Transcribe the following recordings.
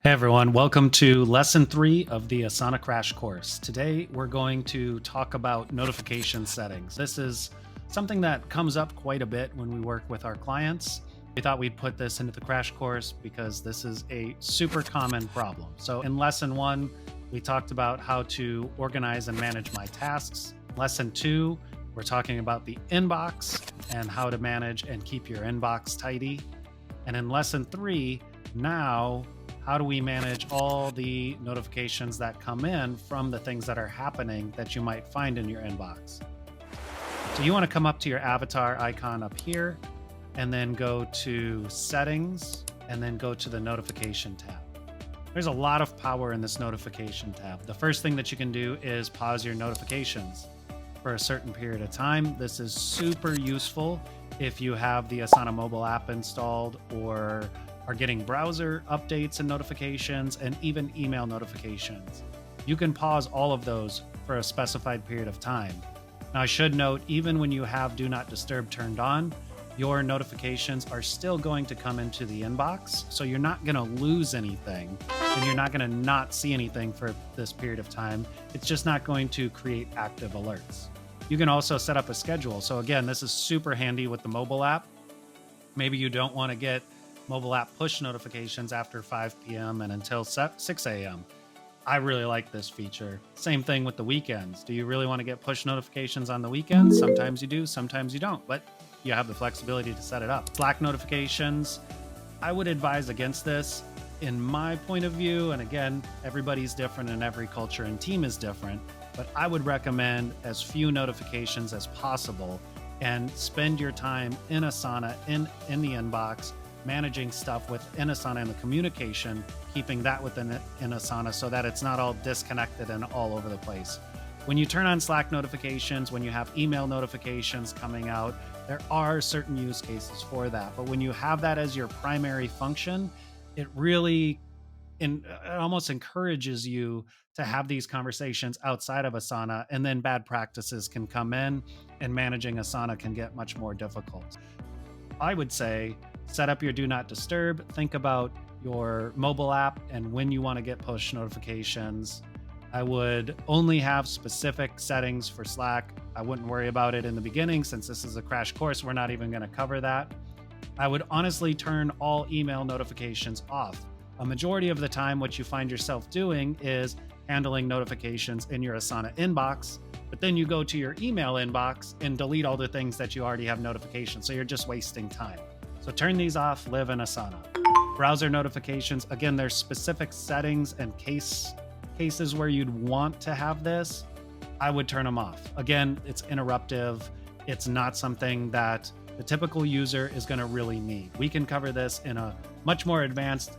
Hey everyone, welcome to lesson 3 of the Asana Crash Course. Today we're going to talk about notification settings. This is something that comes up quite a bit when we work with our clients. We thought we'd put this into the crash course because this is a super common problem. So in lesson 1, we talked about how to organize and manage my tasks. Lesson 2, we're talking about the inbox and how to manage and keep your inbox tidy. And in lesson 3, now how do we manage all the notifications that come in from the things that are happening that you might find in your inbox? So you want to come up to your avatar icon up here and then go to settings and then go to the notification tab. There's a lot of power in this notification tab. The first thing that you can do is pause your notifications for a certain period of time. This is super useful if you have the Asana mobile app installed or are getting browser updates and notifications and even email notifications. You can pause all of those for a specified period of time. Now, I should note, even when you have Do Not Disturb turned on, your notifications are still going to come into the inbox. So you're not gonna lose anything and you're not gonna not see anything for this period of time. It's just not going to create active alerts. You can also set up a schedule. So again, this is super handy with the mobile app. Maybe you don't wanna get mobile app push notifications after 5 p.m. and until 6 a.m. I really like this feature. Same thing with the weekends. Do you really want to get push notifications on the weekends? Sometimes you do, sometimes you don't, but you have the flexibility to set it up. Slack notifications, I would advise against this. In my point of view, and again, everybody's different and every culture and team is different, but I would recommend as few notifications as possible and spend your time in Asana, in the inbox, managing stuff within Asana and the communication, keeping that within in Asana so that it's not all disconnected and all over the place. When you turn on Slack notifications, when you have email notifications coming out, there are certain use cases for that. But when you have that as your primary function, it really it almost encourages you to have these conversations outside of Asana, and then bad practices can come in and managing Asana can get much more difficult. I would say set up your Do Not Disturb, think about your mobile app and when you want to get push notifications. I would only have specific settings for Slack. I wouldn't worry about it in the beginning since this is a crash course. We're not even going to cover that. I would honestly turn all email notifications off. A majority of the time, what you find yourself doing is handling notifications in your Asana inbox, but then you go to your email inbox and delete all the things that you already have notifications. So you're just wasting time. So turn these off, live in Asana. Browser notifications, again, there's specific settings and cases where you'd want to have this. I would turn them off. Again, it's interruptive. It's not something that the typical user is going to really need. We can cover this in a much more advanced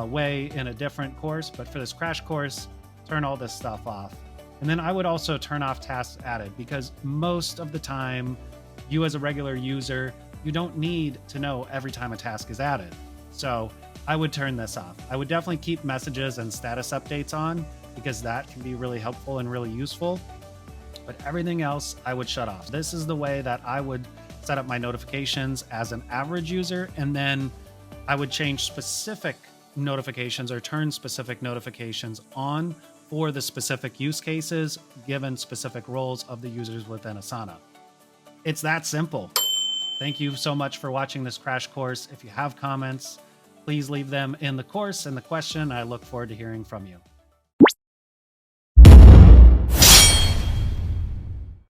way in a different course, but for this crash course, turn all this stuff off. And then I would also turn off tasks added because most of the time, you as a regular user, you don't need to know every time a task is added. So I would turn this off. I would definitely keep messages and status updates on because that can be really helpful and really useful. But everything else I would shut off. This is the way that I would set up my notifications as an average user. And then I would change specific notifications or turn specific notifications on for the specific use cases given specific roles of the users within Asana. It's that simple. Thank you so much for watching this crash course. If you have comments, please leave them in the course and the question. I look forward to hearing from you.